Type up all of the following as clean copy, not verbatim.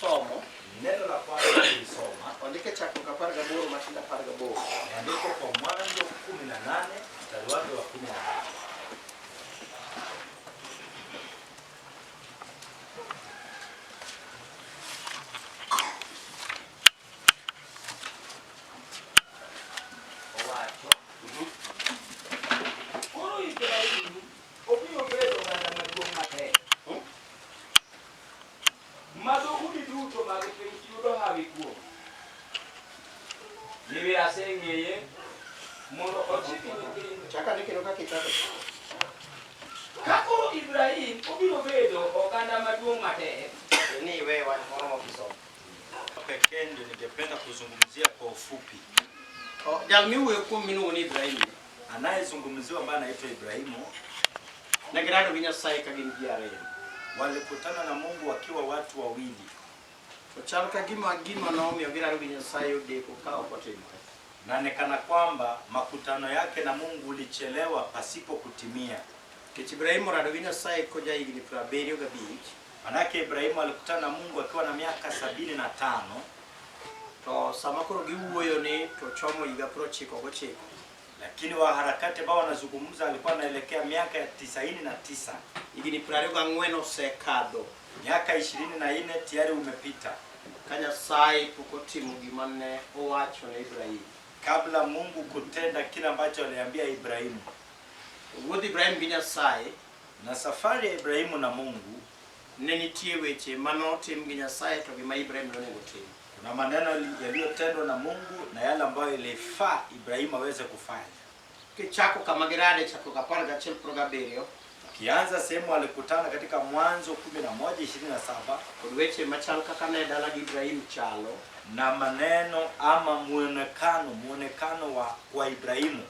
somo neno la kwanza tulisoma andike chako kaparga boro matinda parga boro andiko kwa Mwanzo 18 mstari wake wa 18. Chaka nikino kaki chaka. Kako Ibrahim obiro bedo oganda maduong' matek. Ni wewe wanaona ukisoma. Pekee ndio ningependa kuzungumzia kwa ufupi. Jalmi wewe kwa minu ni Ibrahim. Anayezungumziwa ambaye anaitwa Ibrahimu Na grado vinya sai kagin biare. walikutana na Mungu wakiwa watu wawili. So chalka gima naomi grado vinya sai ode ko kao pote. Na nekana kwamba makutano yake na Mungu ulichelewa pasipo kutimia. Kiti Ibrahim rado vinya sai koja igini praberio gabich. Manake Ibrahimu alikutana na Mungu akiwa na miaka 75. To samakoro giwuoyo ni to chomo iga prochiko gochiko. Lakini wa harakati ambao wanazungumza alikuwa anaelekea miaka ya 99. Igini prario gangweno sekado. Miaka 24 tayari umepita. Kanya sai pukotimu gimane owacho na Ibrahim. Kabla Mungu kutenda kile ambacho aliambia Ibrahimu. Wuodh Ibrahim vinya sai Na safari ya Ibrahimu na Mungu nenitie weche manotim gi Nyasaye to gima Ibrahim nonego tim. kuna maneno yaliyotendwa na Mungu na yale ambayo ilifaa Ibrahimu aweze kufanya. Kichako kama girade chako kaparga chel progaberio. Kianza sehemu alikutana katika Mwanzo 11:27 Kod weche machal kaka ne dala gi Ibrahim chalo. na maneno ama muonekano wa Ibrahimu.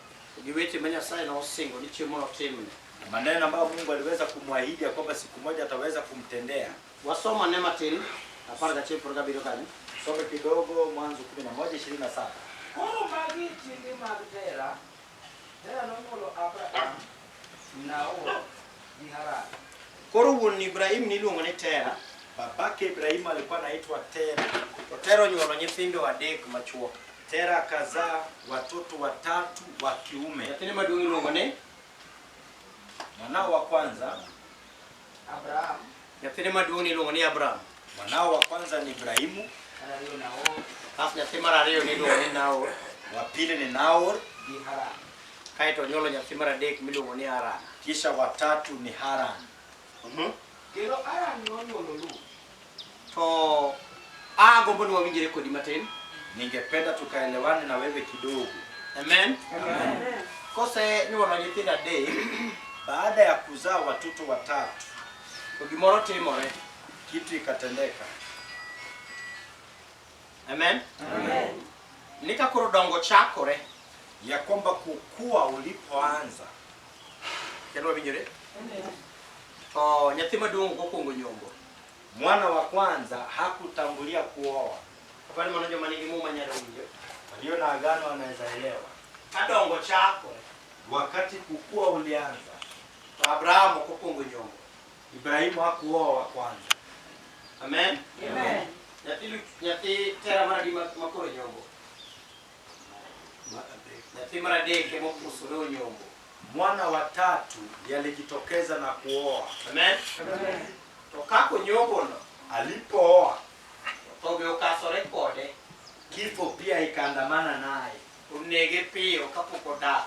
Gi weche ma Nyasaye no osingo ni chiemo no timne. Maneno ambayo Mungu aliweza kumwahidi kwamba siku moja ataweza kumtendea. Wasoma ne matin kaparga chel progaberio kanyo. Some kidogo Mwanzo 11:27. Koro magi chinde mag Tera. Tera nonyuolo Abraham, Nahor gi Haran. Koro wuon Ibrahim niluongo ni Tera. Babake Ibrahimu alikuwa anaitwa Tera. To Tera onyuolo nyithindo adek machuo. Tera akazaa watoto 3 wa kiume. Nyathine maduong' iluongo ni Mwanao wa kwanza, Abraham, nyathine maduong' iluongo ni Abraham. mwanao wa kwanza ni Ibrahimu, ariyo Nahor Kas nyathi mar ariyo niluongo ni Nahor. wa pili ni Nahor, gi Haran. Kaito onyuolo nyathi mar adek miluongo ni Haran. kisha watatu ni Haran. Kendo Haran nonyuolo Lut. To gombo ni wawinjire kodi matin. Ningependa tukaelewane na wewe kidogo. Amen. Amen. Kose nyuolo nyithindo adek, Baada ya kuzaa watoto 3, to gimoro timore. kitu ikatendeka. Amen. Amen. Nika koro dongo chakore. Ya kwamba kukua ulipoanza, Kendo wawinjire. Amen. To nyathi maduong' gokongo nyombo. mwana wa kwanza hakutangulia kuoa. Kapani mano joma nigi muma nyalo winjo. Walio na agano wanaweza elewa. Ka dongo chakore, Wakati kukua ulianza, to Abraham gokongo nyombo. Ibrahimu hakuoa wa kwanza. Amen. Amen. Nyathi Tera mar adi makoro nyombo. Nyathi mar adek ema opusore nyombo. Mwana wa 3 yalijitokeza na kuoa. Amen. Amen. To kako nyombo no, Alipooa, to be okasore kode. kifo pia ikaandamana naye. Unege piyo kapok odak.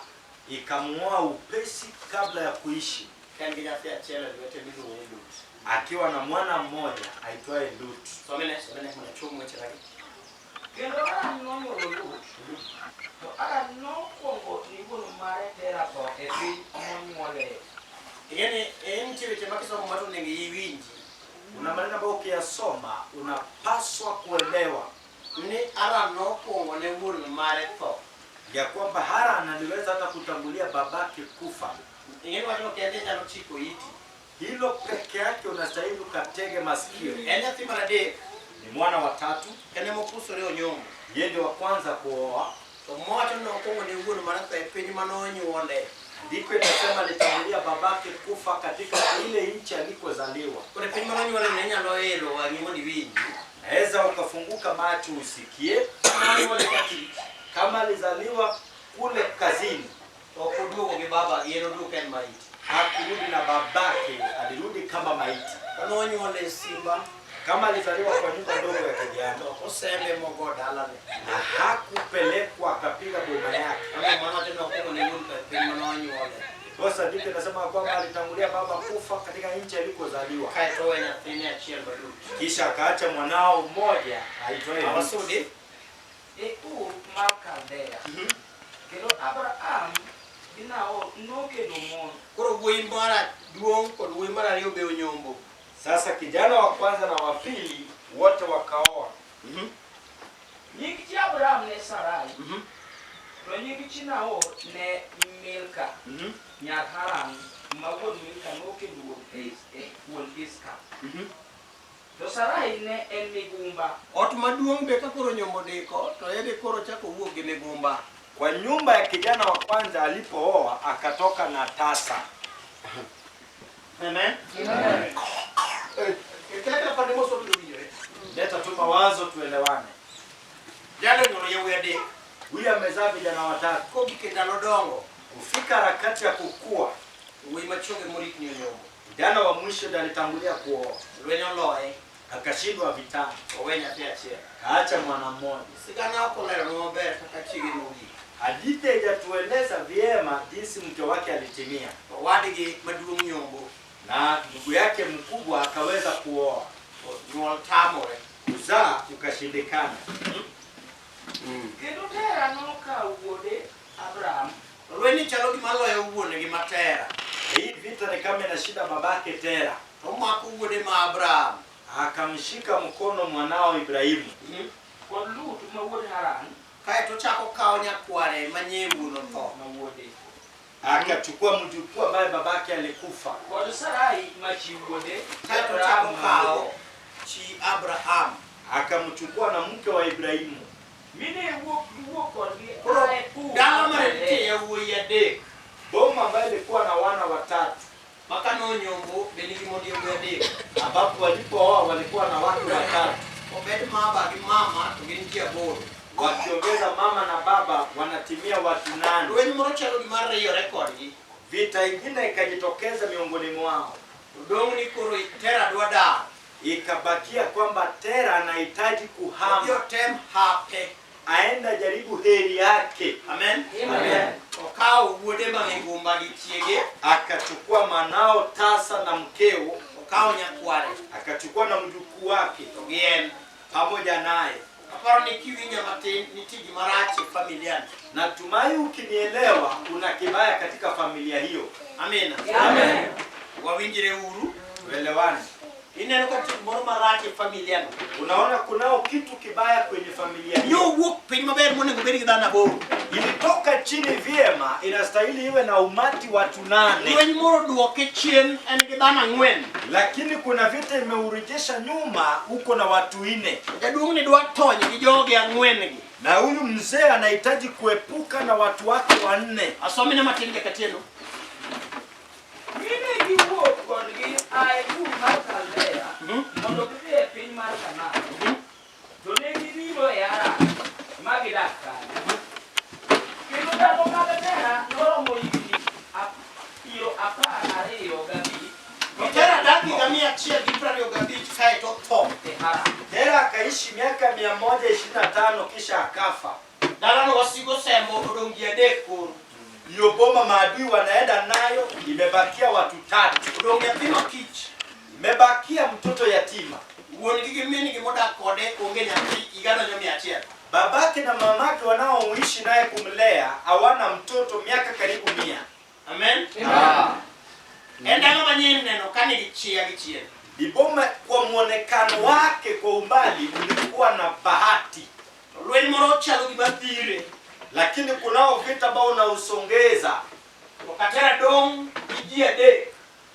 Ikamuoa upesi kabla ya kuishi, Kan gi nyathi achiel e lwete miluongo ni Lut. akiwa na mwana mmoja aitwaye Lut. Somene mana chung weche lagi. Kendo Haran nonyuolo Lut. To Haran nokwongo ni wuon mare Tera tho e piny monyuole. Ingeni nitie weche makisomo mato nego iwinji. Una maneno ambayo ukiyasoma unapaswa kuelewa Ni Haran nokwongo ne wuon mare tho. ya kwamba Haran aliweza hata kutangulia babake kufa. Ingeni wacho kende nyalo chiko iti. Hilo peke yake unastahili ukatege masikio. En nyathi mar adek, Ni mwana wa 3, en ema opusore onyombo. yeye ndio wa kwanza kuoa. To mowacho nokwongo ne wuon mare tho e piny manonyuole. Ndiko inasema alitangulia babake kufa katika ile nchi alikozaliwa. Kore piny manonyuole ne nyalo elo wang'i mondo iwinji. ukafunguka macho usikie. Nonyuole ka tich. Kama alizaliwa kule kazini, Ok oduogo gi baba, yeno oduogo en maiti. hakurudi na babake, alirudi kama maiti. Nonyuole e simba. Kama alizaliwa kwa nyumba ndogo ya kijana, Osembe mogo dalane. na hakupelekwa akapiga boma yake. Mama tena okuongo ni wuon piny manonyuole. Sasa ndivyo nasema kwamba alitangulia baba kufa katika nchi alikozaliwa. Kae to we nyathine achiel badut. Kisha akaacha mwanao mmoja aitwaye Lut. Awasudi. Ur mar Kaldea. Kendo Abraham gi Nahor nokendo mon. Koro wuoyi mara duong' kod wuoyi mar ariyo be onyombo. Sasa kijana wa kwanza na wa pili wote wakaoa. Nying chi Abraham ne Sarai. To nying chi Nahor ne Milka. Nyar Haran ma wuon Milka nokendo wuon Iska. To Sarai ne en migumba. Ot maduong' be ka koro nyombo diko, to ede koro chako wuok gi migumba. Kwa nyumba ya kijana wa kwanza alipooa akatoka na tasa. Amen. Amen. Kaka pande moso ndio hiyo. Leta tu mawazo tuelewane. Jana ndio yewe ade. Huyu amezaa vijana watatu. Ko gikendalo dongo. Kufika harakati ya kukua, Wuoyi machoge morit ni nyombo. kijana wa mwisho ndiye alitangulia kuoa. Lwenyo loe. Akashindwa vitani. Owenya te achiel. Kaacha mwana mmoja. Sigana okolero no maber kaka chigi nogi. Hadithi haijatueleza vyema jinsi mke wake alitimia. Wadigi maduong' nyombo. Na ndugu yake mkubwa akaweza kuoa. Nyuol tamore. Kuzaa ukashindikana. Kendo Tera nokawo wuode Abraham. Lwenyo chalo gima loyo wuone gi Matera. Hii vita ni kama inashinda babake Tera. Omako wuode ma Abraham. Akamshika mkono mwanao Ibrahimu. Kod Lut ma wuod Haran. Kae to chako kawo nyakware manyembu no tho. Ma wuode. Akachukua mjukuu ambaye babake alikufa. Kod Sarai ma chi wuode. Kae to chako kawo chi Abraham. Akamchukua na mke wa Ibrahimu. Mine wuok kodgi Koro ae Ur dala mar mare te Kaldea. yawuoyi adek. Boma ambaye ilikuwa na wana watatu. Maka nonyombo be nigi mod yawuoyi adek. Ambapo walipooa walikuwa na watu watatu. Obed baba gi mama to gin ji aboro. Wakiongeza mama na baba wanatimia watu 8. Lweny moro chalo gima riyore kodgi. Vita ingine ikajitokeza miongoni mwao. Odong' ni koro Tera dwa dar. Ikabakia kwamba Tera anahitaji kuhama. Odhi otem hape. Aenda jaribu heri yake. Amen. Amen. Okawo wuode ma migumba gi chiege. Akachukua manao tasa na mkeo. Okawo nyakware. Akachukua na mjukuu wake To gi en. pamoja naye. Aparo ni kiwinjo matin nitie gima rach e familia. Natumai ukinielewa kuna kibaya katika familia hiyo. Amen. Amen. Wawinjire uru. Tuelewane. Ineno ka tich moro marach e familia no. Unaona kunao kitu kibaya kwenye familia hiyo. Yo wuok piny maber monego bed gi dhano aboro. Ilitoka chini vyema, inastahili iwe na umati watu 8. Lweny moro duoke chien en gi dhano 4. Lakini kuna vita imeurejesha nyuma huko na watu 4. Jaduong' ni dwa tony gi joge 4 gi. Na huyu mzee anahitaji kuepuka na watu wake 4. Asomine matin jakatieno. Mine giwuok kodgi ae Ur mar Kaldea. Mondo gidhi e piny mar Kanaan. To ne gibiro e Haran ma gidak kanyo. Kendo ndalo mag Tera noromo higni 12 Tera dak higa 125 kae to tho. e Haran. Tera akaishi miaka 125 kisha akafa. Dalano wasigo sembo odong' ji adek koro. Hiyo boma maadui wanaenda nayo imebakia watu 3. Odong' nyathi makich. Imebakia mtoto yatima. Wuon gi gi min gi modak kode onge nyathi higa donjo 100. Babake na mamake wanaoishi naye kumlea hawana mtoto miaka karibu 100. Amen. En dalo manyien neno kani gi chia gi chien. Iboma kwa muonekano wake kwa umbali ulikuwa na bahati. Lweny moro chalo gima dhire. Lakini kunao vita ambao unausongeza. Okatera dong' gi ji adek.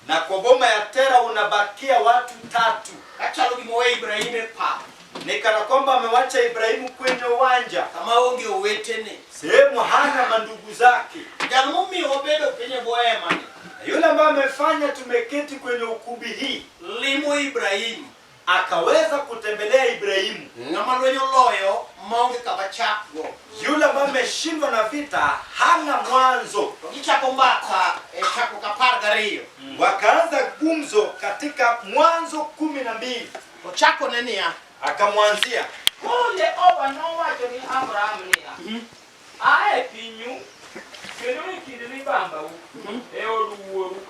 Na kwa boma ya Tera unabakia watu 3. Kachalo gima owe Ibrahim e pap. Ni kana kwamba amewacha Ibrahimu kwenye uwanja. Kama onge owetene. Sehemu hana mandugu zake. Jal momiyo obedo piny e bwo hema ni. Yule ambaye amefanya tumeketi kwenye ukumbi hii Limo Ibrahim. akaweza kutembelea Ibrahimu. ng'ama lwenyo loyo maonge kama chakgo. Yule ambaye ameshindwa na vita hana mwanzo. Gichako mbaka chako kapar gariyo. Wakaanza gumzo katika Mwanzo 12. To chako nenia. Akamwanzia. Kole oba no wacho ni Abraham ni. Ae pinyu. Kendo ni kidini bamba u. E oduworu.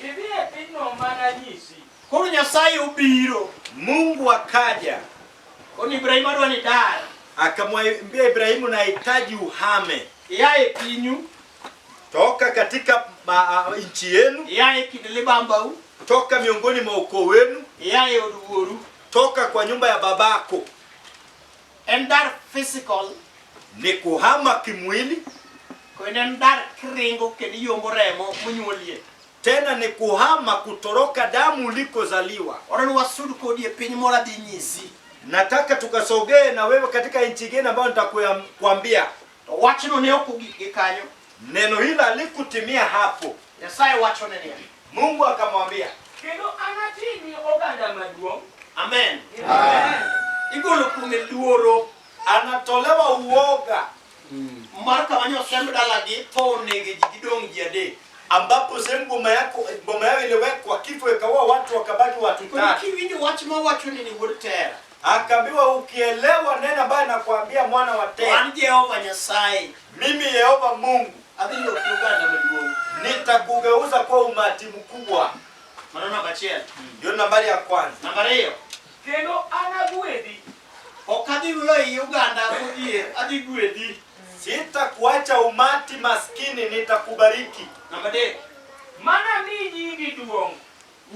Ibi e pinyo mana nyisi. Koro Nyasaye obiro. Mungu akaja. Koni Ibrahim adwa ni dar. Akamwambia Ibrahimu, nahitaji uhame. Yae pinyu. Toka katika nchi yenu. Yae kidini bamba u. Toka miongoni mwa ukoo wenu. Yae oduworu. Toka kwa nyumba ya babako. En dar physical. Ni kuhama kimwili. Kwende dar kringo kedi yombo remo munyuolie. Tena ni kuhama kutoroka damu ulikozaliwa. Orani wasudu kodi pinyu mora di nyisi. Nataka tukasogee na wewe katika nchi gani ambayo nitakuambia. To wachno ne okugike kanyo. Neno hili alikutimia hapo. Nyasaye wacho nenia. Mungu akamwambia. Kendo anatini oganda maduong'. Amen. Amen. Igolo kume luoro. Anatolewa uoga. Marka wanyo sembe dalagi to nege jidong jiade. Ambapo sehemu boma yao iliwekwa, kifo ikawa watu wakabaki watu Kwa tatu. kiwinyo wachma wacho nini wotera. Akaambiwa, ukielewa neno ambaye nakwambia mwana wa Tera. Wan Jehova Nyasaye. Mimi Yehova Mungu. Adhilo kuganda maduong'. Nitakugeuza kwa umati mkubwa. Mano namba 1. Ndio nambari ya kwanza. Namba 2. Kendo anagwedhi. Okadhi wewe Uganda kudie adhi gwedhi. Sitakuacha umati maskini, nitakubariki. Namba 3. Mana mi nyingi duong'.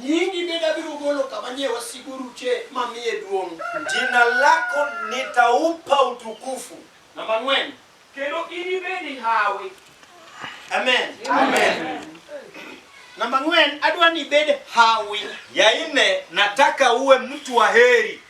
Nyingi beda biro golo kama nyewa siguru che mamie duong'. Jina lako nitaupa utukufu. Namba 4. Kendo inibedi hawi. Amen. Amen. Namba 4 adwa ni bed hawi. Ya 4, nataka uwe mtu wa heri.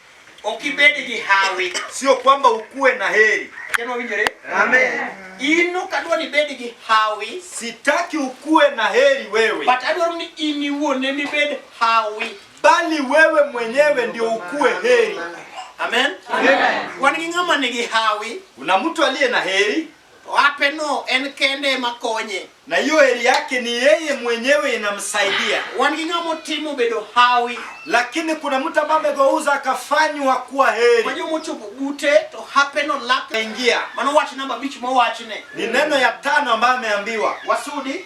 Okibedi gi hawi. Sio kwamba ukue na heri. Keno winjore? Amen. Ino kadwa ni bedi gi hawi. Sitaki ukue na heri wewe. But adwa ni ini wone mi bed hawi. Bali wewe mwenyewe ndio ukue heri. Amen. Amen. Wani ngama nigi hawi. Una mtu aliye na heri. Wape no en kende makonye. Na hiyo heri yake ni yeye mwenyewe inamsaidia. Wani ngama timo bedo hawi. Lakini kuna mtu ambaye amegeuza akafanywa kuwa heri. Wajo mochopo gute to happen on lap Ingia. Mano watch number bichi mo watch ne. Ni neno ya 5 ambayo ameambiwa. Wasudi.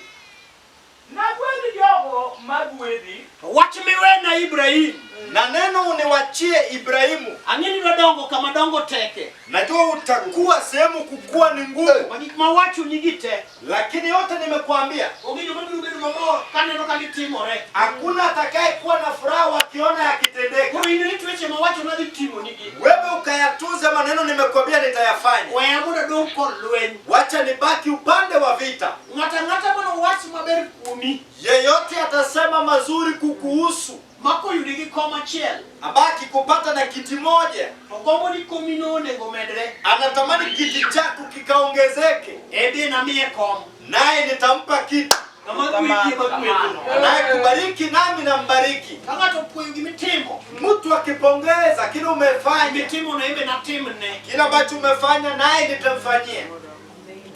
Nagwedhi jogo magwedhi. Watch me we na Ibrahim. Na neno uniwachie Ibrahimu. Angeni wadongo kama dongo teke. Najua utakuwa sehemu kukua ni ngumu. Magik ma wachu nyigite. Lakini yote nimekuambia. Ogijo mabiru bedo mamor kaneno kagitimore. Hakuna atakaye kuwa na furaha wakiona yakitendeka. Koro ine itweche ma wacho nadhi timo nigi. Wewe ukayatunza maneno nimekuambia nitayafanya. Weya muda dong kod lweny. Wacha nibaki upande wa vita. Ngata mano wach maber kuomi. Yeyote atasema mazuri kukuhusu, Mako yudi gi koma chiel. abaki kupata na kiti moja, Ogomo ni komino nego medre. anatamani kiti chako kikaongezeke. Ebe na miye kom. Naye nitampa kiti. Kama kuitie bakwedo. Naye kubariki nami nambariki. Kama to puyo gimitimo. Mtu akipongeza kile umefanya, Gimitimo na ibe na timne. kile ambacho umefanya naye nitamfanyia.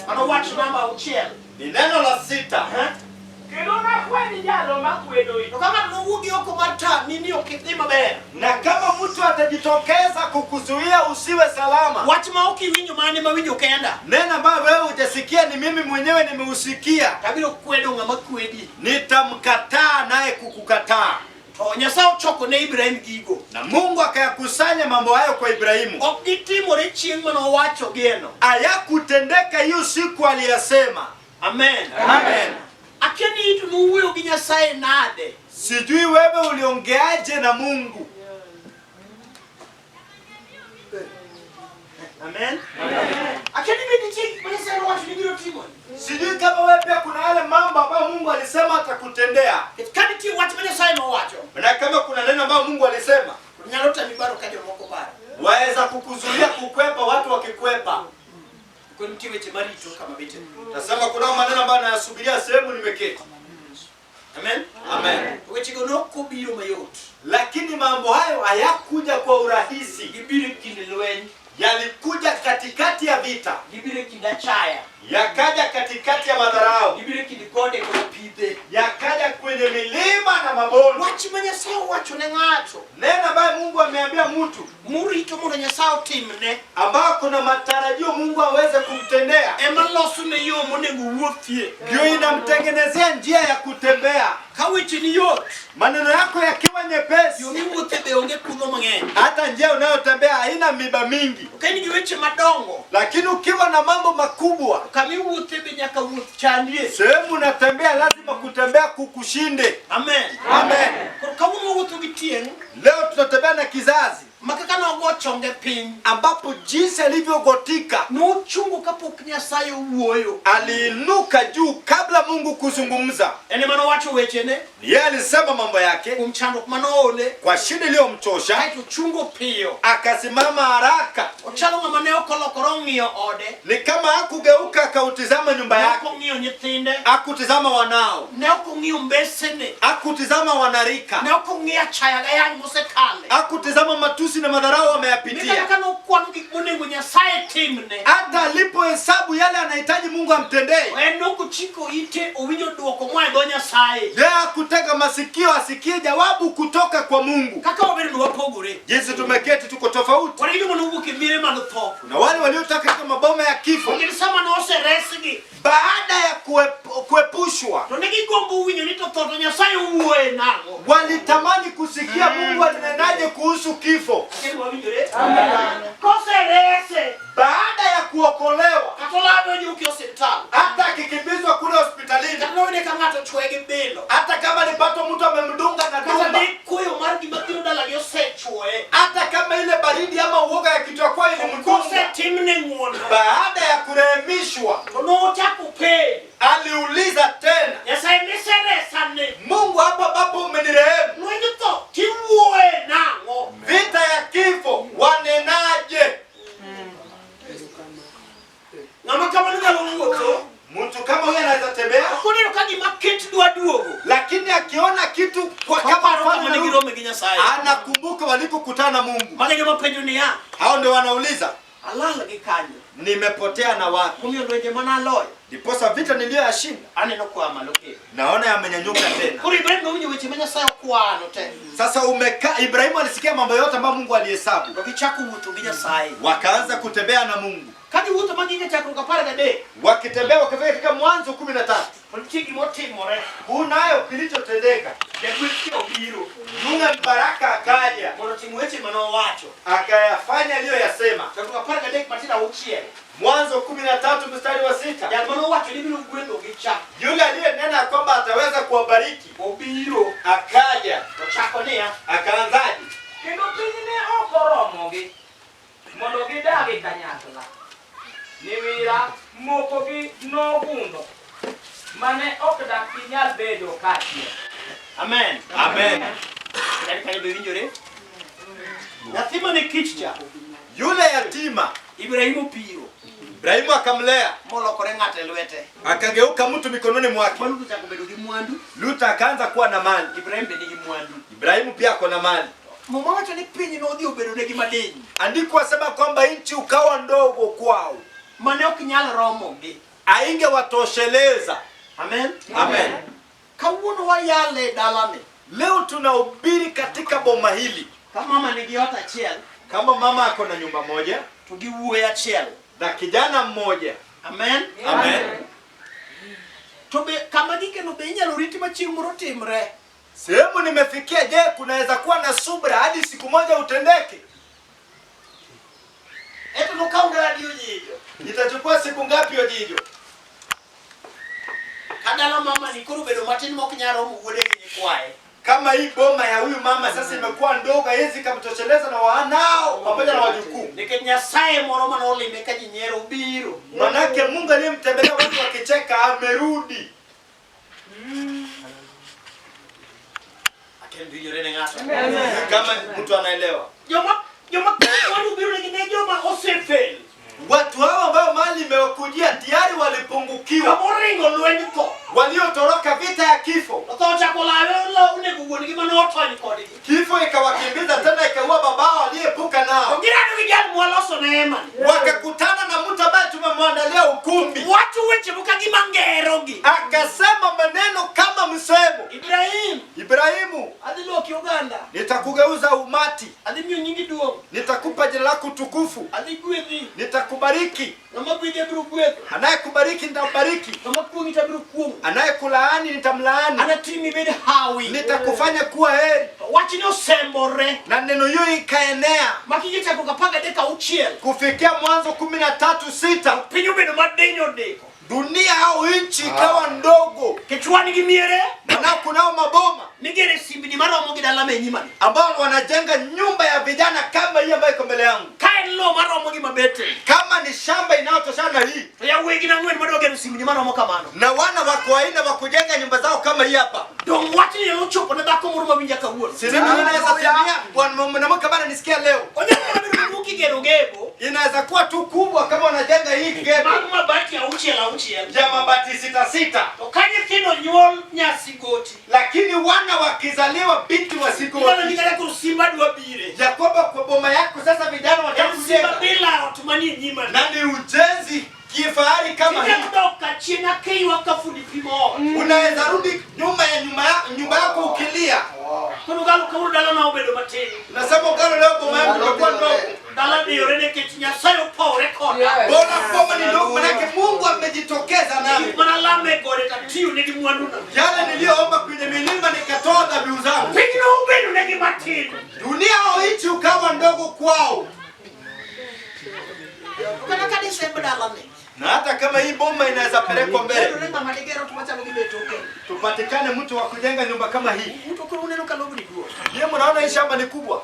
Mano watch number uchiel. Ni neno la 6. Kendo nakweni jalo magwedo ito. Kama nuwugi oko mata nini okidhi maber. Na kama mtu atajitokeza kukuzuia usiwe salama, Wach ma okiwinjo mane mawinjo kenda. neno ambayo wewe hujasikia ni mimi mwenyewe nimeusikia, Tabiro kwedo ngama kwedi. nitamkataa naye kukukataa. To Nyasaye ochoko ne Ibrahim gigo. Na Mungu akayakusanya mambo hayo kwa Ibrahimu. Ok gitimore chieng' mano wacho geno. Hayakutendeka hiyo siku aliyasema. Amen. Amen. Akeni itu nuwuyo gi Nyasaye nade. Sijui wewe uliongeaje na Mungu. Amen. Akeni bidi chiki Nyasaye wacho ni biro timo. Sijui kama wewe pia kuna yale mambo ambayo Mungu alisema atakutendea. Kani ti wacho Nyasaye no wacho. Na kama kuna neno ambayo Mungu alisema, Nyalota mibaro kajo moko bara. waweza kukuzuia kukwepa watu wakikwepa. Kwa mtiwe marito kama bete. Nasema kuna maneno ambayo nayasubiria sehemu nimeketi. Amen. Amen. Weche go nokobiro mayot. Lakini mambo hayo hayakuja kwa urahisi. Gibiro kinde lweny, Yalikuja katikati ya vita. gibiro kinde achaya, Yakaja katikati ya madharau. gibiro kinde gode kod pidhe. Yakaja kwenye milima na mabonde. Wach ma Nyasaye owacho ne ng'ato Neno ambaye Mungu ameambia mtu murito mondo Nyasaye otimne ambao kuna matarajio Mungu aweze kumtendea, ema losone yo monego wuothie. ndio inamtengenezea njia ya kutembea. Ka weche ni yot, Maneno yako yakiwa nyepesi, yo miwuothe be onge kudho mang'eny. hata njia unayotembea haina miba mingi. Ka in gi weche madongo, Lakini ukiwa na mambo makubwa, kama iwuothe be nyaka wuoth chandie. sehemu unatembea lazima kutembea kukushinde. Amen. Amen. Koro kawuono wuotho gi tieng' Leo tunatembea na kizazi ma kaka nogo chonge piny, ambapo jinsi alivyogotika, nochungo kapok Nyasaye owuoyo. aliinuka juu kabla Mungu kuzungumza. Ene mano wacho wechene Yeye alisema mambo yake kuom chandruok manoole, kwa shida iliyomchosha, kaeto chungo piyo. akasimama haraka. Ochalo ng'ama ne okolokore ong'iyo ode, Ni kama hakugeuka akautizama nyumba ne yake, ok ong'iyo nyithinde, hakutizama wanao, ne ok ong'iyo mbesene, hakutizama wanarika, ne ok ong'iyo achaya gayany mosekale. hakutizama matusi na madharau Mika wameyapitia. kaka nokwano gik monego Nyasaye timne, Hata alipohesabu yale anahitaji Mungu amtendee, en nokochiko ite owinjo duoko moa e dho Nyasaye. yeye hakutega masikio asikie jawabu kutoka kwa Mungu. Kaka wabedo ni wapogore, Jinsi tumeketi tuko tofauti. wan gi joma nowuok e miere mag tho, Na wale waliotoka katika maboma ya kifo, gin sama noseresgi baada ya kuepushwa, to ne gigombo winjo ni to tho to Nyasaye owuoye nang'o. walitamani kusikia Mungu alinendaje kuhusu kifo. Kendo wawinjore? Koserese, Baada ya kuokolewa, kata olalo ojuki osiptal, hata akikimbizwa kule hospitalini, kata nowene ka ng'ato chwe gi bilo, hata kama alipata mtu amemdunga na kata dumba, ne koyo mar gima biro dalagi osechwoye, hata kama ile baridi ama uoga ya kichwa kwa ilimdunga, kosetimne ng'wono, baada ya kurehemishwa, to nochako penjo, aliuliza tena, Nyasaye miseresane, Mungu, hapa ambapo umenirehemu, lwenj tho tiwuoye nang'o? vita ya kifo wanenaje? Ng'ama kamano nyalo wuotho, Mtu kama huyu anaweza tembea, koneno ka gima ket dwa duogo, lakini akiona kitu kwa kama kaparo mfano kama na ne huyu, girome gi Nyasaye. anakumbuka walikokutana na Mungu. Mage joma penjo niya, Hao ndio wanauliza, alal gi kanyo, nimepotea na wapi? momiyo lwenje manaloyo, Ndiposa vita niliyoyashinda aneno kwa malo kendo. naona yamenyanyuka tena. Koro Ibrahim nowinjo weche ma Nyasaye okwano te, Sasa Ibrahimu alisikia mambo yote ambayo Mungu alihesabu, to gichako wuotho gi Nyasaye. wakaanza kutembea na Mungu. Ka giwuotho magige chakruok 13, Wakitembea wakafika katika Mwanzo 13. to nitie gimotimore. Kunayo kilichotendeka. Jagweth obiro Mungu baraka akaja, mondo otim weche manowacho. akayafanya aliyoyasema. Chakruok 13 matin 6, Mwanzo 13 mstari wa 6. jal manowacho ni biro gwedho gi chak Yule aliyenena kwamba ataweza kuwabariki obiro, akaja, to chako niya, akaanzaje? kendo piny ne ok oromogi mondo gidagi kanyakla, ni wira mokogi nogundo mane ok dak ginyal bedo kachiel. Amen. Amen. Kanyo be winjore? Nyathi mane kich cha, Yule yatima Ibrahim opiro Ibrahimu akamlea, molokore ng'ato e lwete, akageuka mtu mikononi mwake. Lutu ochako bedo gi mwandu, Luta akaanza kuwa na mali. Ibrahim be nigi mwandu. Ibrahimu pia ako na mali. Muma wacho ni piny nodhi obedo negi madiny Andiko asema kwamba nchi ukawa ndogo kwao, mane ok nyal romogi. haingewatosheleza. Amen. Amen. Kawuono wayale dalane, Leo tunahubiri katika boma hili. ka mama nigi ot achiel Kama mama ako na nyumba moja to gi wuoyi achiel. na kijana mmoja. Amen. Amen. To be kama gikeno be inyalo riti ma chieng' moro timre. Sehemu nimefikia, je, kunaweza kuwa na subra hadi siku moja utendeke? Eto nokaw ndalo jijo, Itachukua siku ngapi ojijo? ka dala mama ni koro bedo matin mok nyal romo wuode gi nyikwaye. Kama hii boma ya huyu mama sasa imekuwa ndogo, haiwezi kumtosheleza na wanao pamoja na wajukuu. Nikech Nyasaye moro manolime ka ji nyiero biro. Manake Mungu aliyemtembelea watu wakicheka amerudi. Akendi yore ne ng'ato. Kama mtu anaelewa. Joma kwanu biro ne joma osefel. Watu hao ambao mali imewakujia tayari walipungukiwa, Kamoringo lwenj tho. waliotoroka vita ya kifo. Tho chako neema. Wakakutana na mtu ambaye tumemwandalia ukumbi. Watu weche mukagima ngerogi. Akasema maneno kama msemo. Ibrahimu, adilo kioganda. Nitakugeuza umati. Adimio nyingi duo. Nitakupa jina lako tukufu. Adigwedi. Nitakubariki. Namabide brugwedu. Anayekubariki nitambariki. Namakuungi tabirukuungu. Anayekulaani nitamlaani. Anatimi bede hawi. Nitakufanya kuwa heri. Wachino sembore. Na neno hiyo ikaenea. Makijita kukapanga deka uchiel. Kufikia Mwanzo 13:6. Pinyume no madenyo deko. Dunia au nchi ikawa ndogo. Kichwani gimiere. Na kunao maboma. Nigere simbi ni mara omogi dalame nyimani. Ambao wanajenga nyumba ya vijana kama hii ambayo iko mbele yangu. Kaelo mara omogi mabete. Kama ni shamba inayotoshana hii. Ya wegi na ngweni madoge simbi ni mara omoka mano. Na wana wako aina wa kujenga nyumba zao kama hii hapa. Don wati ni uchopo na dako muruma minja kawuo. Sisi tunaweza kusimamia bwana kama nisikia leo. Onye kuna mbuki gerogebo. Inaweza kuwa tu kubwa kama wanajenga hii gebo. Mama bati ya uchi la uchi ya mabati 6. Okanye kino nyol nyasi goti. Lakini wana wakizaliwa binti wasigoti. Ndio nikala kusimba dua bire. Yakoba kwa boma yako sasa vijana watakujenga. Bila watumani nyima. Na ni ujenzi kifahari kama hii. Ndoka china kei wakafundi pimo. Unaweza rudi nyuma ya nyumba yako ukilia. Kono galo kauru dala na obedo mateni. Nasema galo leo boma yako itakuwa ndogo. Dala ndio rene ketinya sayo power record. Bona boma ni ndogo manake Mungu amejitokeza nami. Mana lame gore tatiu ni mwanuna. Yale niliyoomba kwenye milima nikatoa dhabihu zangu. Pigino ubenu negi mateni. Dunia au nchi ukawa ndogo kwao. Ukana kanisa mbadala ne. Na hata kama hii bomba inaweza pelekwa mbele. Ndio nenda malegero tumacha mgibeto okay. Tupatikane mtu wa kujenga nyumba kama hii. Mtu kwa uneno kalobu ni duo. Yeye mnaona hii shamba ni kubwa.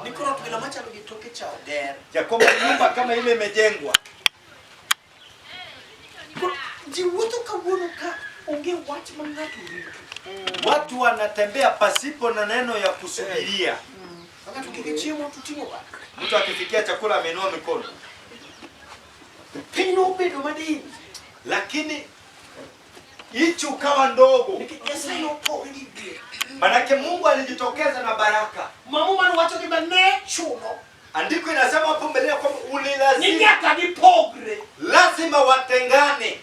Nikoro tubila macha mgitoke cha der. Yakobo nyumba kama ile imejengwa. Jiwuto kawonoka onge watu mangatu. Watu wanatembea pasipo na neno ya kusubiria. Wakati tukikichimo tutimo ba. Mtu akifikia chakula ameinua mikono. Pino bedo madini. Lakini nchi ukawa ndogo. Nikijesa yo po ngigie. Manake Mungu alijitokeza na baraka. Mamu manu wacho kiba ne chuno. Andiko inasema hapo mbele kwamba ulilazima. Ninyaka ni pogre. Lazima watengane.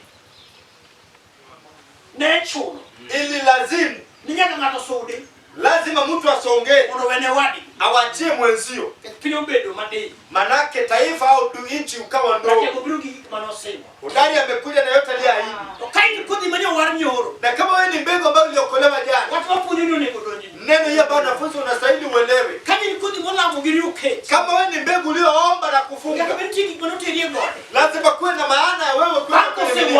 Ne chuno. Ili lazimu. Ninyaka ngato sode. Lazima mtu asongee. Ono wene wadi. Awachie mwenzio. Pino bedo madini. Manake taifa au nchi ukawa ndogo. Nake kubirugi manosema. Udani amekuja na yote aliyoahidi. Okaini kudi manyo warnyoro. Na kama wewe ni mbegu ambayo uliokolewa jana. Watu wapo nini ne kodonyi. Neno hili ambalo wanafunzi unastahili uelewe. Kani kudi mola mugiri uke. Kama wewe ni mbegu ulioomba na kufunga. Yakabenti kimonote riegode. Lazima kuwe na maana ya wewe kwenda kwenye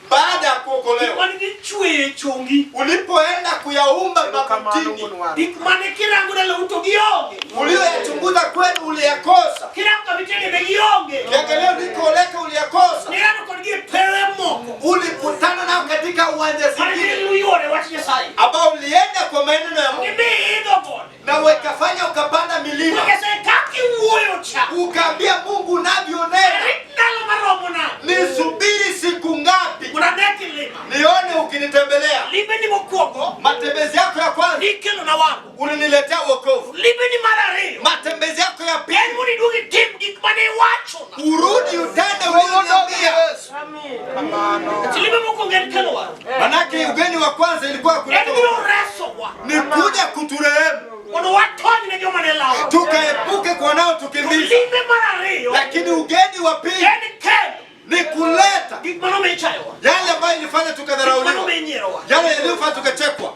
baada ya kuokolewa. Kwani ni chwe chongi. Ulipoenda kuyaumba mabutini. Dikmane kirangu na utogionge. Ulioyachunguza kwenu uliyakosa. Kirangu kabitene begionge. Kiangalia ulikoleka uliyakosa. Nirano kongie pele moko. Ulikutana nao katika uwanja zingine. Uyore wachi Nyasaye. Ambao ulienda kwa maneno ya Mungu. Nibe hizo bode. Na ukafanya ukapanda milima. Ukasema kaki uoyo cha. Ukaambia Mungu unavyonena. Nalo maromo na. Nisubiri siku ngapi? Unadeki lima. Nione ukinitembelea. Libe ni mokuogo. Matembezi yako ya kwanza. Nikelo na wangu. Uliniletea wokovu. Libe ni marareo. Matembezi yako ya pili. Yani muni dugi tim dikmane wacho. Urudi utende ulioniambia. Amen. Libe moko ngeni kelo wa. Manake ugeni wa kwanza ilikuwa kuleta wokovu. Ni kuja kuturehemu. Wano watoni na joma nelao. Tukaepuke kwa nao tukimbiza. Libe marareo. Lakini ugeni wa pili. Yani kelo. Ni kuleta Dikmano mechayo. yale ambayo ilifanya tukadharauliwa. Dikmano menyero wa. Yale yaliyofanya tukachekwa.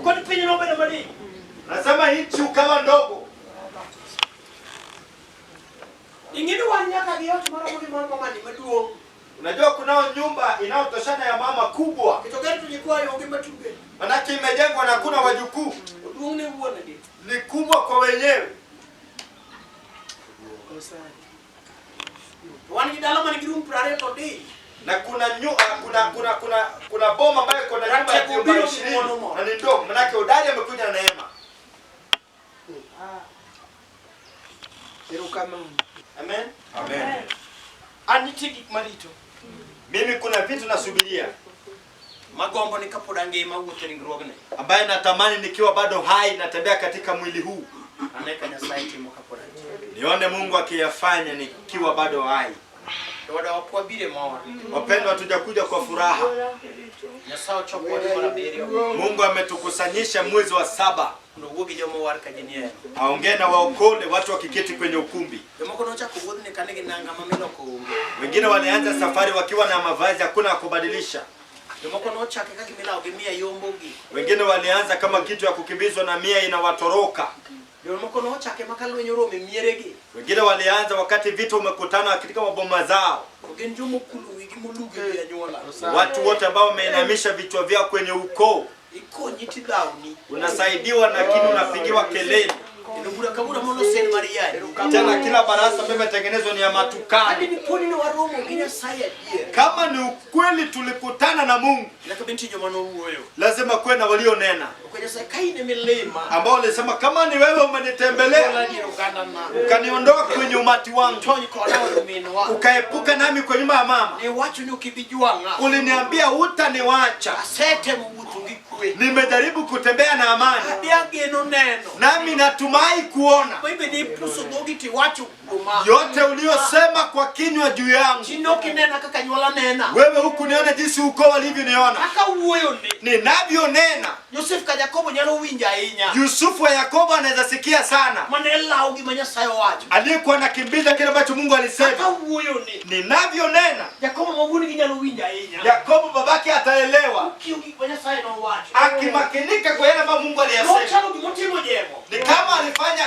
Kwani penye naombe na mali. Nasema nchi ukawa ndogo. Ingine wanyaka yote mara moja mara mani maduo. Unajua kunao nyumba inayotoshana ya mama kubwa. Kitokea tulikuwa yonge matuge. Manake imejengwa na kuna wajukuu. Uduone uone ndi. Ni kubwa kwa wenyewe. Wani kidalama ni kirum prare to day. Na kuna kuna boma ambayo iko na nyumba ya 20 na ni ndogo. Manake udari amekuja na neema. Amen. Amen. Anitiki marito. Mimi kuna vitu nasubiria. magombo nikapodange mawuotho ringruogne, ambaye natamani nikiwa bado hai natembea katika mwili huu, aneka Nyasaye timo kapodange, nione Mungu akiyafanya nikiwa bado hai. Wada wapwabire mawa. Wapendwa, hatujakuja kwa furaha. Nyasaye chopo ni mara berio. Mungu ametukusanyisha mwezi wa 7. Ndugugi jomo warka jenia. Aongee na waokole watu wakiketi kwenye ukumbi. Jomo kono cha kugodhi ni kanege nanga mamilo kuunge. Wengine walianza safari wakiwa na mavazi hakuna kubadilisha. Jomo kono cha kaka kimila ogemia yombogi. Wengine walianza kama kitu ya kukimbizwa na mia inawatoroka. Jomo kono cha kema nyoro mieregi. Wengine walianza wakati vita umekutana katika maboma zao. Ugenjumu kulu wiki muluge ya nyola. Watu wote ambao wameinamisha vichwa vyao kwenye ukoo. Iko nyiti dauni. Unasaidiwa na kitu unapigiwa kelele. Nduguda kabura mono sen Maria. Tena kila barasa mbele tengenezwa ni ya matukano. Hadi ni poni ni waromo nginya saya die. Kama ni ukweli tulikutana na Mungu, Nakabinti jomano huyo. lazima kuwe na walionena. Kwenye sasa kaine milima. Ambao walisema kama ni wewe umenitembelea, ukaniondoa kwenye umati wangu, ukaepuka nami kwa nyumba ya mama, ni wachu ni ukibijuanga. uliniambia hutaniacha. Asete mbutungi kwe. Nimejaribu kutembea na amani. Hadi ageno neno. Nami natumai kuona Bibi ni puso dogiti wachu kuma. yote uliosema kwa kinywa juu yangu. Chinoki nena kaka nyola nena. Wewe huku niona jinsi ukoo walivyoniona. Kaka uweyo ni. Ninavyonena. Yosef ka Yakobo nyalo winja inya. Yusufu wa Yakobo anaweza sikia sana. Manela ugi manya sayo wachu. Aliyekuwa anakimbiza kile ambacho Mungu alisema. Kaka uweyo ni. Ninavyonena. Yakobo mabuni nyalo winja inya. Yakobo babake ataelewa. Ugi manya sayo no wachu. Akimakinika kwa yale ambayo Mungu aliyasema. Chalo gimotimo jemo. Ni kama alifanya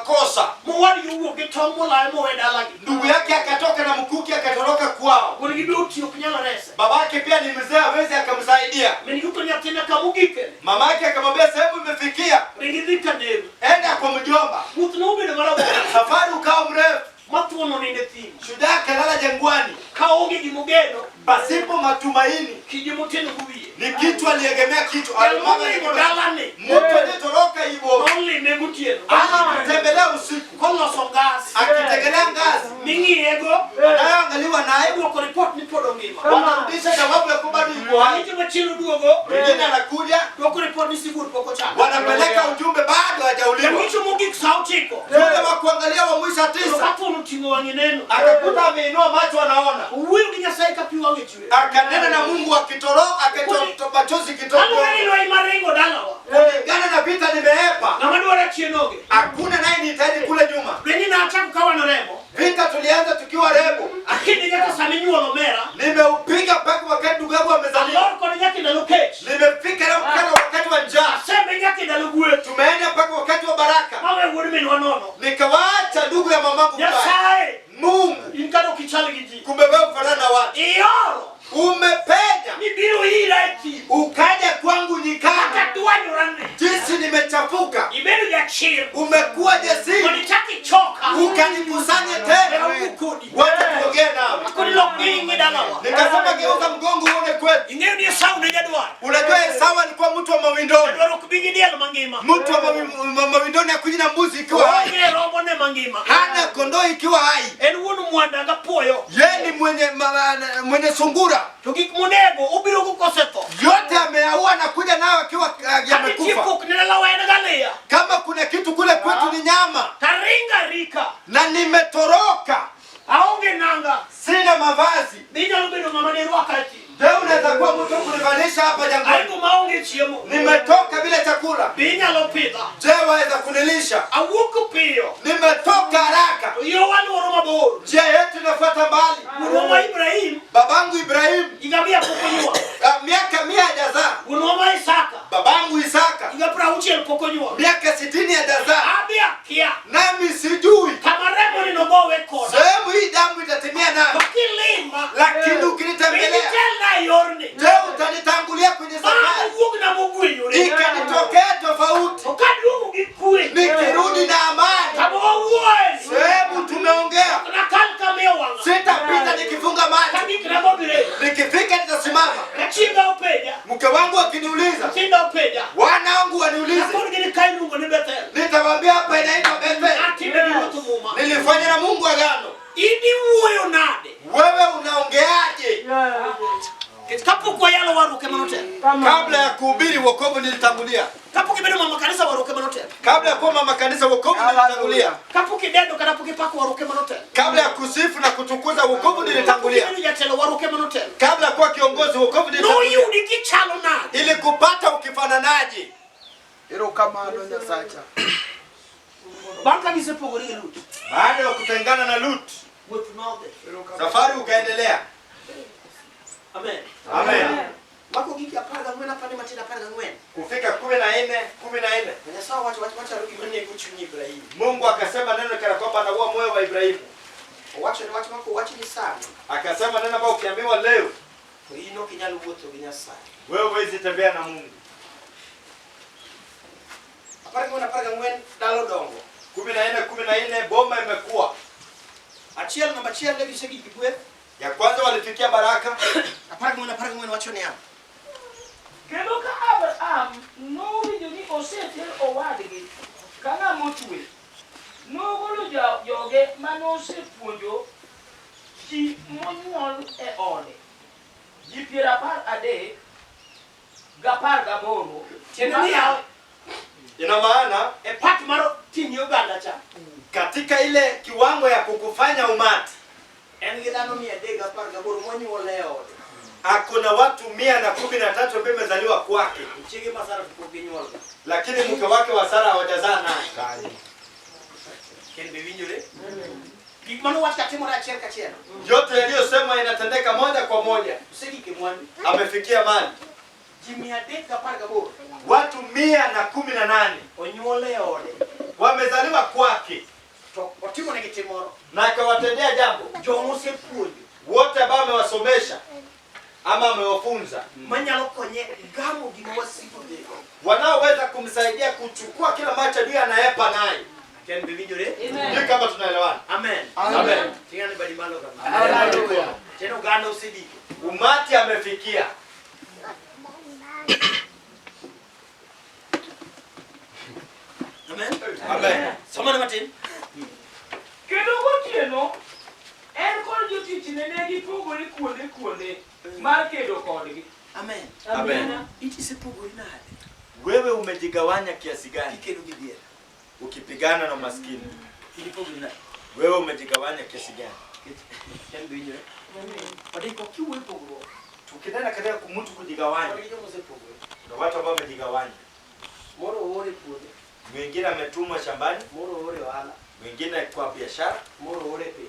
kosa. Mwadi yuwo gitomo la mo edala. Ndugu yake akatoka na mkuki akatoroka kwao. Kuligibi uti okunyala rese. Babake pia ni mzee hawezi akamsaidia. Meniguto nyatenda kamugike. Mamake akamwambia sehemu imefikia. Ringidika nemu. Enda kwa mjomba. Mutunubi de marabu. Safari ukao mrefu. Matuono ninde timu. Shujaa kalala jangwani. Kaoge gimugeno. Pasipo matumaini. Kijimutenu kubiye. Ni kitu aliegemea kitu. Almama ni modalane. Mtu aliyetoroka hivyo. Only negutieno. Alitembelea usiku. Kono songasi. Akitegelea ngazi. Mingi ego. Anayoangaliwa naye. Ego ko report ni podo ngima. Wanarudisha jawabu ya kubadu yuko hai. Hiki machiru duogo. Mwingine anakuja. Doko report ni siburi poko chako. Wanapeleka ujumbe bado hajauliwa. Yangicho mugik sautiko. Yule wa kuangalia wa mwisho 9. Sapo mtimo wangineno. Akakuta ameinua macho anaona. Uwe nginya saika piwa wechiwe. Akanena na Mungu akitoroka akatoa machozi kitoko. Alwani lo imarengo dalawa. Kulingana na vita nimeepa. Na madwara chienoge. Hakuna naye nihitaji kule nyuma. Beni na achaku kawa na remo. Vita tulianza tukiwa rebo. Akini nyaka samenyua lomera. Nimeupiga mpaka wakati ndugu yangu amezaliwa. Alor kono nyaki na lokech. Nimefika na mkana wakati wa njaa. Sembe nyaki na lugwe. Tumeenda mpaka wakati wa baraka. Mawe wurime ni wanono. Nikawaacha ndugu ya mamangu mbaya. Nyasaye. Mungu. Inkano kichali giji. Kumbe wewe ufanana na watu. Iyoro. Umepenya. Ni biru hira eti. Ukaja kwangu nyikana. Akatuwa nyurane. Jinsi nimechafuka. Iberu ya chiru. Umekuwa jasiri. Wanitaki choka. Ukanikusanya tena. Wacha tuongee nawe. Kunilo kwingi dalawa. Nikasema geuza mgongo uone kwetu. Ingeyo ni Esau na jadwa. Unajua Esau alikuwa mtu wa mawindoni. Jadwa kubigidia lo mangima. Mtu wa mawindoni akuji na mbuzi ikiwa hai. Oye robo ne mangima. Hana kondoo ikiwa hai. En wunu mwanda nga poyo. Yeye ni mwenye sungura. Tugik munego ubiro kukoseto. Yote ameaua na kuja nayo akiwa yamekufa. Chipuk nila wena galea. Kama kuna kitu kule kwetu ni nyama. Taringa rika. Na nimetoroka. Aonge nanga. Sina mavazi. Bija lubido mamani wakati. Leo unaweza kuwa mtu kunivalisha hapa jangwani. Aibu maonge chiemo. Nimetoka bila chakula. Bija lopida. Je, waweza kunilisha? Awuku pio. Nimetoka haraka. Iyo wanu waroma boru. Njia yetu inafuata mbali. Unoma Ibrahim. Babangu Ibrahim. Igabia pokonyua. Miaka 100 hajazaa. Unoma Isaka. Babangu Isaka. Igapra uchel pokonyua. Miaka 60 hajazaa. Abia kia. Nami sijui. Kamaremo ni nogowe kona. Sehemu hii damu itatimia nayo. Wakilima. Lakini ukinitembelea. Tena yorni. Je, utanitangulia kwenye safari? Mungu na Mungu yule. Ikanitokea tofauti. Wakati Mungu gikue. Nikirudi na amani. Kama uwe. Sehemu tumeongea. Na kalka mewanga. Sitapita nikifunga macho. Kadi kinagobire. Nikifika nitasimama. Nachinga upeja. Mke wangu akiniuliza. Chinga upeja. Wanangu waniuliza. Nakoni gini kai Mungu ni Bethel. Nitawaambia hapa inaitwa Bethel. Ati bedi mtu muma. Nilifanya na Mungu agano. Ini uwe nade. Wewe unaongeaje? Kapu kwa yalo waruke manote. Kabla ya kuhubiri wokovu nilitangulia. Kapok ibedo mama kanisa waruke manotel. Kabla ya kuwa mama kanisa wokovu nilitangulia. Kapok idendo kana pok ipako waruke manotel. Kabla ya kusifu na kutukuza wokovu nilitangulia. Kapok jatelo waruke manotel. Kabla ya kuwa kiongozi wokovu nilitangulia. No yudi kichalo na. Ili kupata ukifananaje. Erokamano Nyasacha. Banka gisepogori gi Lut. Baada ya kutengana na Lut, safari ukaendelea. Amen. Amen. Mako giki aparaga ngwena pani matina aparaga ngwena. Kufika 14. Na sawa watu rugi mane kuchunyi Ibrahim. Mungu akasema neno kana kwamba anaua moyo wa Ibrahimu. Wacho ni watu mako wacho ni sana. Akasema neno ambalo ukiambiwa leo, Ko ino kinyalu woto ginyasa. wewe huwezi tembea na Mungu. Aparaga ngwen dalo dongo. 14 boma imekuwa. Achiel namba achiel ne gisegi gigwe. Ya kwanza walifikia baraka. Aparaga ngwen wacho ni am. Kendo ka Abraham nowinjo ni oseter owadgi kana mochwe, nogolo joge manosepuonjo ji monyuol e ode, ji 13 gapar gaboro. Ina maana E pat maro tinyi Uganda cha. katika ile kiwango ya kukufanya umati, En gidano 318 monyuol e ode. akona watu 113 ambao wamezaliwa kwake, Chigi masara tukoginyuol. lakini mke wake wa Sara hawajazaa naye. Ken be winjore. Gik mano wach katimore achiel kachiel. Yote yaliyosema inatendeka moja kwa moja. Usegi ke mwandu. Amefikia mali. Ji 318 Watu 118 onyuol e ode. wamezaliwa kwake To otimo ne gitimoro. na akawatendea jambo. Jomo sepuonjo. Wote ambao amewasomesha ama amewafunza, Manyalo konye gamo gimo wasigo dego. wanaoweza kumsaidia kuchukua kila ambacho adui anayepa naye. Ken be winjore. Ndio kama tunaelewana. Amen. Amen. Tingane badi malo kama. Haleluya. Tena Uganda usidiki. Umati amefikia. Amen. Amen. Somane matin. Kendo gotieno en kod jotichne ne gipogore kuonde mar kedo kodgi. Amen. Amen. Iti sepogori nade. Wewe umejigawanya kiasi gani Ikelo gidiera. ukipigana na maskini? Iti pogori nade. Wewe umejigawanya kiasi gani? Ken be winjore. Odi ko kiwe pogoro. Tukinena katika mtu kujigawanya, Odi jomo sepogori. kuna watu ambao wamejigawanya. Moro ore puodho. Mwingine ametumwa shambani, Moro ore wala. mwingine kwa biashara, Moro ore pe.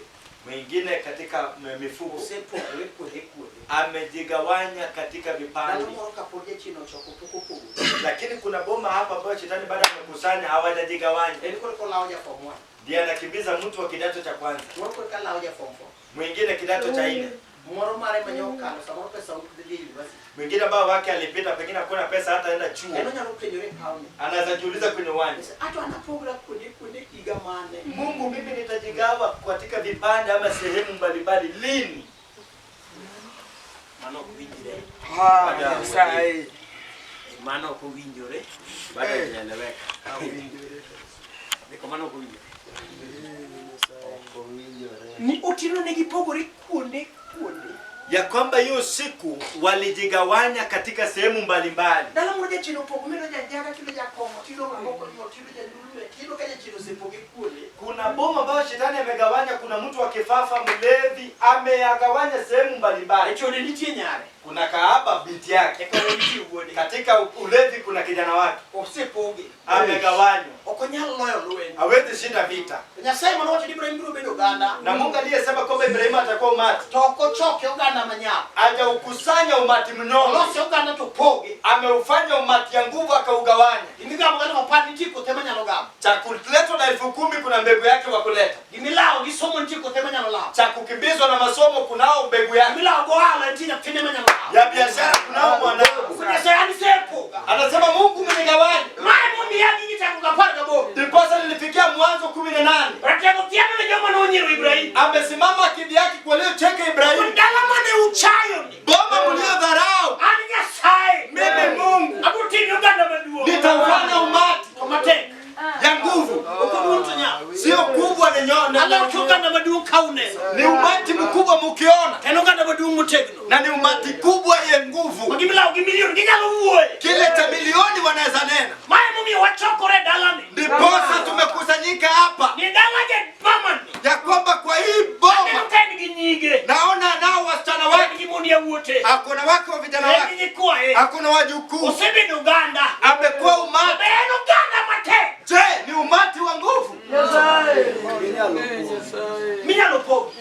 mwingine katika mifugo. Sepogori kuode. Amejigawanya katika vipande. Dalo moro kapoje chino choko poko. Lakini kuna boma hapa ambayo shetani bado amekusanya hawajajigawanya. En ko lao ja form 1. Ndiye anakimbiza mtu wa kidato cha kwanza, Moro ko ka lao ja form 4. mwingine kidato cha 4, Moro mare manyoka samoro pesa ukudili university. mwingine ambao wake alipita pengine hakuna pesa hata aenda chuo. Eno nyalo penjore kauni. Anaweza jiuliza kwenye uwanja, Ato ana program kude kiga mane. Mungu, mimi nitajigawa katika vipande ama sehemu mbalimbali lini? Mano kuwinjire. Sai. Mano kuwinjore. Baada ya kueleweka. Niko mano kuwinjore. Ni otino ne gipogori kuonde. Ya kwamba hiyo siku walijigawanya katika sehemu mbalimbali. Dala moja chino pogo mero ja jaga kilo ja kongo kilo ngoko kilo ja ndume kilo kaja chino sepoge kuonde. Kuna boma ambayo shetani amegawanya, kuna mtu wa kifafa mlevi ameyagawanya sehemu mbalimbali. Echo ne nitie nyare. Kuna kahaba binti yake. Eko ne nitie uode. Katika ulevi kuna kijana wake Osepoge. amegawanywa. Okonyal loyo lwen. Hawezi shinda vita. Nyasaye mano wacho Ibrahim biro bedo Uganda. Na Mungu aliyesema kwamba Ibrahimu atakuwa umati, Toko choke Uganda manyao. hajaukusanya umati mnono. Olose Uganda to poge. Ameufanya umati ya nguvu akaugawanya. Imigamo gani mapani tiko tema nyalo gamo. Cha kuletwa na 10,000 kuna mbegu yake wa kuleta. Imilao gisomo ntiko tema nyalo lao. Cha kukimbizwa na masomo kunao mbegu yake. Imilao goala ntina tema nyalo lao. Ya biashara kunao mwanao. Nyasaye sepoga. Anasema Mungu umenigawanya. Mai mundi yaki nyita kukapanga bo. Ndiposa nilifikia Mwanzo 18. Ratego tiano ne joma no nyiru Ibrahim. Amesimama kidi yake kwa leo cheke Ibrahimu. Ndala mane uchayo ni. Boma mliodharau. Ani Nyasaye. Mimi Mungu Abuti Uganda maduo. nitaufanya umati Tomate. ya nguvu. Okumuntu nya. Sio kubwa ni nyona. Ala ukionga maduong kaune. Ni umati mkubwa mkiona. Tenoga na maduong mutegno. Na ni umati kubwa yenye nguvu. Magimila milioni kinyalo uwe. Kile cha milioni wanaweza nena. Maya mumi wachokore dalani. Ndiposa tumekusanyika hapa. Ni dalaje paman. Ya kwamba kwa hii boma. Teni ginyige. Naona nao wasichana wake. Gimundi ya wote. Hakuna wake wa vijana wake. Hakuna wajukuu. Usibi Uganda. Amekuwa umati. Beno Uganda mate. Je, ni umati wa nguvu? Minyalo po.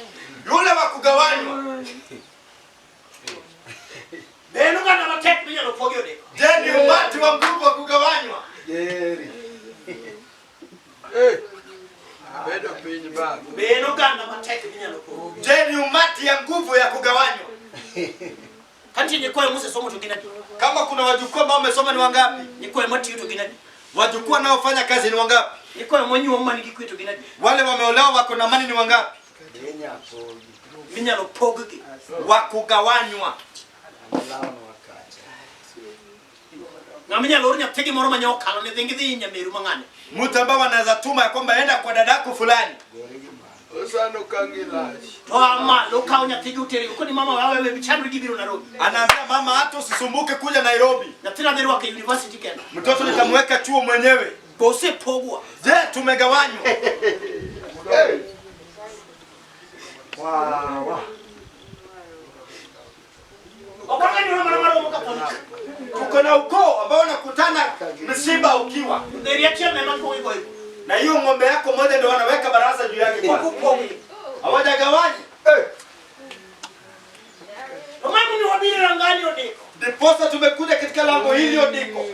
Yule wa kugawanywa. Beno Uganda mate minyalo po yode. Je, ni umati wa nguvu wa kugawanywa? Beno Uganda mate minyalo po. Je, ni umati ya nguvu ya kugawanywa? Kanti nikoe Musa somo tugina. Kama kuna wajukuu ambao wamesoma ni wangapi? Nikoe mati tugina. Wajukuu wanaofanya kazi ni wangapi? Nikoe mwenye mama nikikwitu gina. Wale wameolewa wako na mali ni wangapi? Minyalo poguki. Wa kugawanywa. Ngaminya lorunya tegi moroma nyoka ne thingidhi nyameru mangane. Mtu ambaye anaweza tuma kwamba enda kwa dadako fulani. Osano kangilaji. Mama lokaunya tegi uteri uko ni mama wawe bichandu gibiro Nairobi. Anaambia mama hata usisumbuke kuja Nairobi. Na tena ndio wake university kena. Mtoto nitamweka chuo mwenyewe. Bose pogwa. Je, tumegawanywa? Wow. Okanga ni mara mkapona. Tuko na ukoo ambao unakutana msiba ukiwa. Ndio yatia mema kwa hivyo. Na hiyo ng'ombe yako moja ndio wanaweka baraza juu yake kwa. Hawajagawanya. Mama ni wabiri rangani odiko. Ndiposa tumekuja katika lango hili odiko.